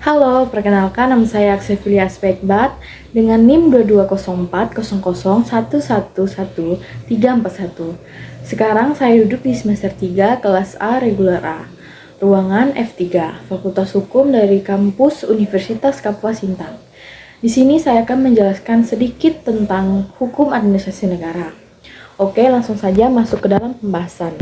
Halo, perkenalkan nama saya Aksefilia Spekbat dengan NIM 220400111341. Sekarang saya duduk di semester 3 kelas A reguler A, ruangan F3, Fakultas Hukum dari kampus Universitas Kapuas Sintang. Di sini saya akan menjelaskan sedikit tentang hukum administrasi negara. Oke, langsung saja masuk ke dalam pembahasan.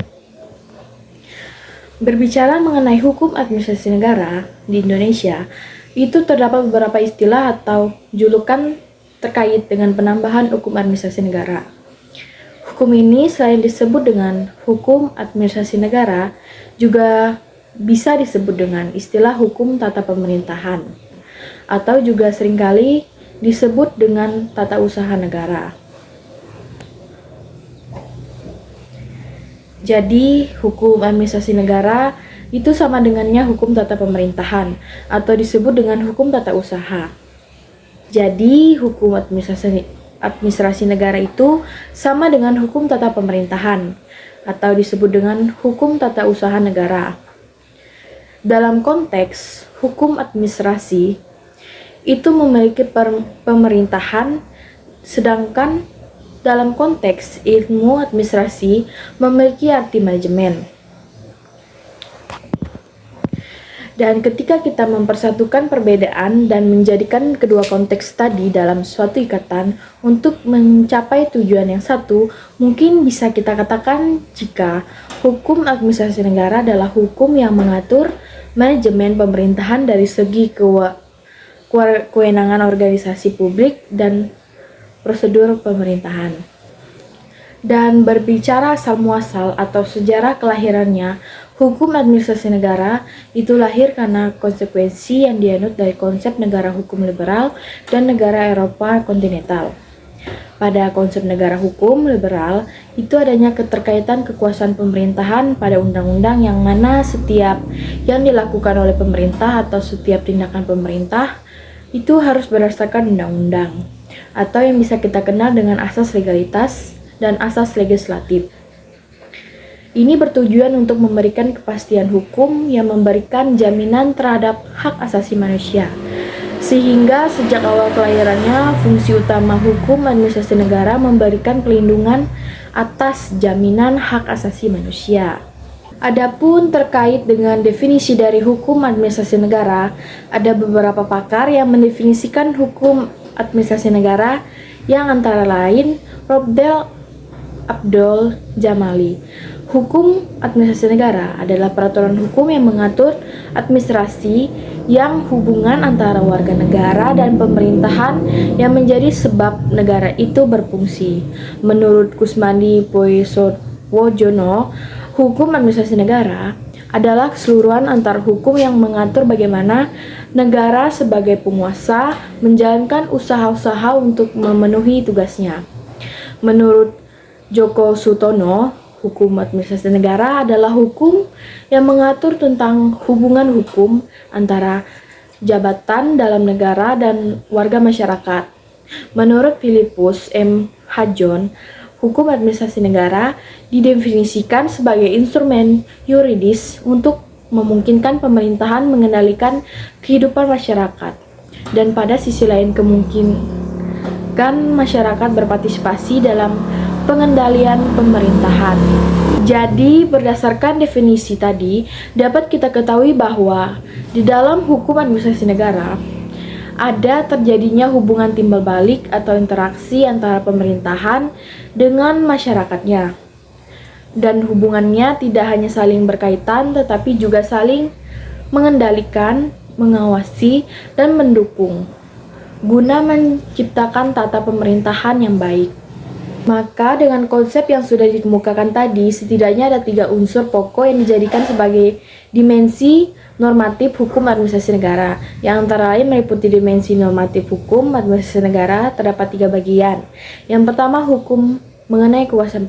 Berbicara mengenai hukum administrasi negara di Indonesia, itu terdapat beberapa istilah atau julukan terkait dengan penambahan hukum administrasi negara. Hukum ini selain disebut dengan hukum administrasi negara, juga bisa disebut dengan istilah hukum tata pemerintahan, atau juga seringkali disebut dengan tata usaha negara. Jadi, hukum administrasi negara itu sama dengannya hukum tata pemerintahan atau disebut dengan hukum tata usaha. Jadi, hukum administrasi negara itu sama dengan hukum tata pemerintahan atau disebut dengan hukum tata usaha negara. Dalam konteks hukum administrasi itu memiliki pemerintahan, sedangkan dalam konteks ilmu administrasi memiliki arti manajemen. Dan ketika kita mempersatukan perbedaan dan menjadikan kedua konteks tadi dalam suatu ikatan untuk mencapai tujuan yang satu, mungkin bisa kita katakan jika hukum administrasi negara adalah hukum yang mengatur manajemen pemerintahan dari segi kewenangan organisasi publik dan prosedur pemerintahan. Dan berbicara asal muasal atau sejarah kelahirannya, hukum administrasi negara itu lahir karena konsekuensi yang dianut dari konsep negara hukum liberal dan negara Eropa kontinental. Pada konsep negara hukum liberal, itu adanya keterkaitan kekuasaan pemerintahan pada undang-undang yang mana setiap yang dilakukan oleh pemerintah atau setiap tindakan pemerintah itu harus berdasarkan undang-undang, atau yang bisa kita kenal dengan asas legalitas dan asas legislatif. Ini bertujuan untuk memberikan kepastian hukum yang memberikan jaminan terhadap hak asasi manusia. Sehingga sejak awal kelahirannya, fungsi utama hukum administrasi negara memberikan pelindungan atas jaminan hak asasi manusia. Adapun terkait dengan definisi dari hukum administrasi negara, ada beberapa pakar yang mendefinisikan hukum administrasi negara yang antara lain Robdel Abdul Jamali. Hukum administrasi negara adalah peraturan hukum yang mengatur administrasi yang hubungan antara warga negara dan pemerintahan yang menjadi sebab negara itu berfungsi. Menurut Kusmandi Poeswojono, hukum administrasi negara adalah keseluruhan antar hukum yang mengatur bagaimana negara sebagai penguasa menjalankan usaha-usaha untuk memenuhi tugasnya. Menurut Joko Sutono, hukum administrasi negara adalah hukum yang mengatur tentang hubungan hukum antara jabatan dalam negara dan warga masyarakat. Menurut Philippus M. Hajon, hukum administrasi negara didefinisikan sebagai instrumen yuridis untuk memungkinkan pemerintahan mengendalikan kehidupan masyarakat, dan pada sisi lain kemungkinan masyarakat berpartisipasi dalam pengendalian pemerintahan. Jadi, berdasarkan definisi tadi, dapat kita ketahui bahwa di dalam hukum administrasi negara ada terjadinya hubungan timbal balik atau interaksi antara pemerintahan dengan masyarakatnya. Dan hubungannya tidak hanya saling berkaitan, tetapi juga saling mengendalikan, mengawasi, dan mendukung, guna menciptakan tata pemerintahan yang baik. Maka dengan konsep yang sudah dikemukakan tadi, setidaknya ada 3 unsur pokok yang dijadikan sebagai dimensi normatif hukum administrasi negara, yang antara lain meliputi dimensi normatif hukum administrasi negara terdapat 3 bagian. Yang pertama, hukum mengenai kekuasaan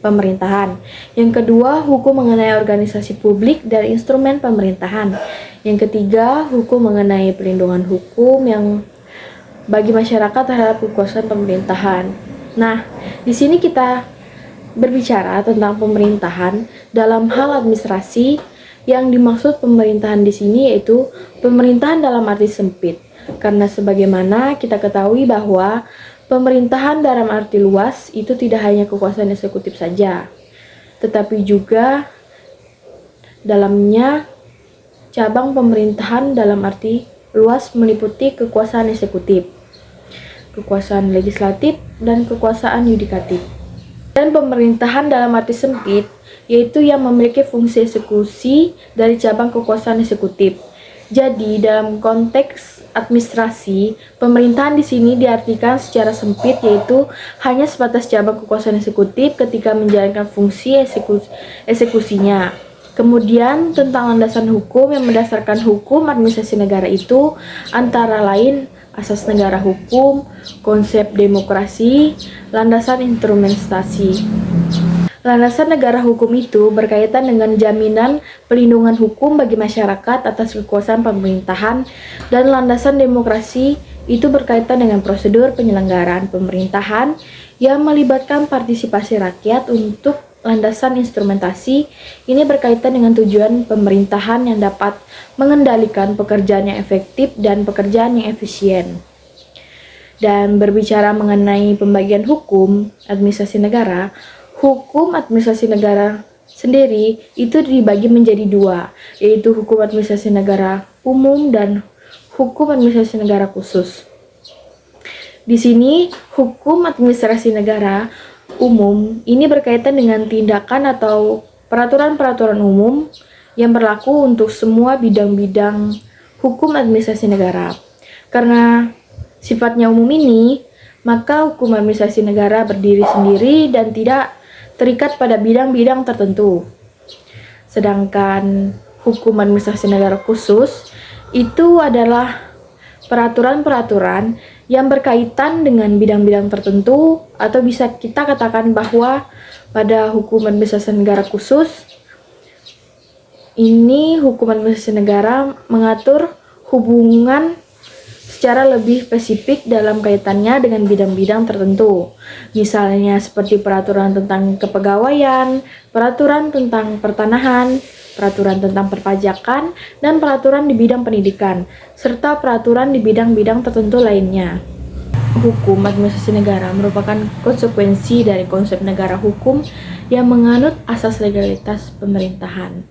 pemerintahan. Yang kedua, hukum mengenai organisasi publik dan instrumen pemerintahan. Yang ketiga, hukum mengenai perlindungan hukum yang bagi masyarakat terhadap kekuasaan pemerintahan. Nah, di sini kita berbicara tentang pemerintahan dalam hal administrasi Yang dimaksud pemerintahan di sini yaitu pemerintahan dalam arti sempit. Karena sebagaimana kita ketahui bahwa pemerintahan dalam arti luas itu tidak hanya kekuasaan eksekutif saja, tetapi juga dalamnya cabang pemerintahan dalam arti luas meliputi kekuasaan eksekutif, kekuasaan legislatif, dan kekuasaan yudikatif. Dan pemerintahan dalam arti sempit yaitu yang memiliki fungsi eksekusi dari cabang kekuasaan eksekutif. Jadi, dalam konteks administrasi, pemerintahan di sini diartikan secara sempit yaitu hanya sebatas cabang kekuasaan eksekutif ketika menjalankan fungsi eksekusinya. Kemudian, tentang landasan hukum yang mendasarkan hukum administrasi negara itu antara lain asas negara hukum, konsep demokrasi, landasan instrumentasi. Landasan negara hukum itu berkaitan dengan jaminan pelindungan hukum bagi masyarakat atas kekuasaan pemerintahan, dan landasan demokrasi itu berkaitan dengan prosedur penyelenggaraan pemerintahan yang melibatkan partisipasi rakyat. Untuk landasan instrumentasi ini berkaitan dengan tujuan pemerintahan yang dapat mengendalikan pekerjaan yang efektif dan pekerjaan yang efisien. Dan berbicara mengenai pembagian hukum administrasi negara, hukum administrasi negara sendiri itu dibagi menjadi dua, yaitu hukum administrasi negara umum dan hukum administrasi negara khusus. Di sini, hukum administrasi negara umum ini berkaitan dengan tindakan atau peraturan-peraturan umum yang berlaku untuk semua bidang-bidang hukum administrasi negara. Karena sifatnya umum ini, maka hukum administrasi negara berdiri sendiri dan tidak terikat pada bidang-bidang tertentu. Sedangkan hukum administrasi negara khusus itu adalah peraturan-peraturan yang berkaitan dengan bidang-bidang tertentu, atau bisa kita katakan bahwa pada hukum administrasi negara khusus ini hukum administrasi negara mengatur hubungan secara lebih spesifik dalam kaitannya dengan bidang-bidang tertentu. Misalnya seperti peraturan tentang kepegawaian, peraturan tentang pertanahan, peraturan tentang perpajakan, dan peraturan di bidang pendidikan, serta peraturan di bidang-bidang tertentu lainnya. Hukum administrasi negara merupakan konsekuensi dari konsep negara hukum yang menganut asas legalitas pemerintahan.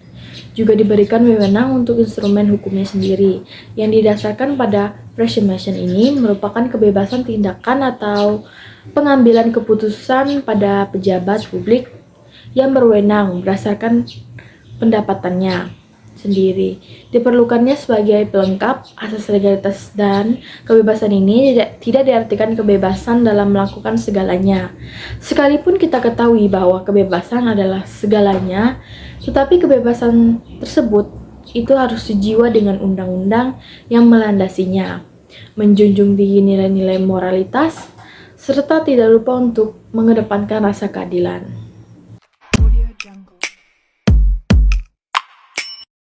Juga diberikan wewenang untuk instrumen hukumnya sendiri, yang didasarkan pada presumption. Ini merupakan kebebasan tindakan atau pengambilan keputusan pada pejabat publik yang berwenang berdasarkan pendapatannya sendiri. Diperlukannya sebagai pelengkap asas legalitas, dan kebebasan ini tidak diartikan kebebasan dalam melakukan segalanya. Sekalipun kita ketahui bahwa kebebasan adalah segalanya, tetapi kebebasan tersebut itu harus sejiwa dengan undang-undang yang melandasinya, menjunjung tinggi nilai-nilai moralitas, serta tidak lupa untuk mengedepankan rasa keadilan.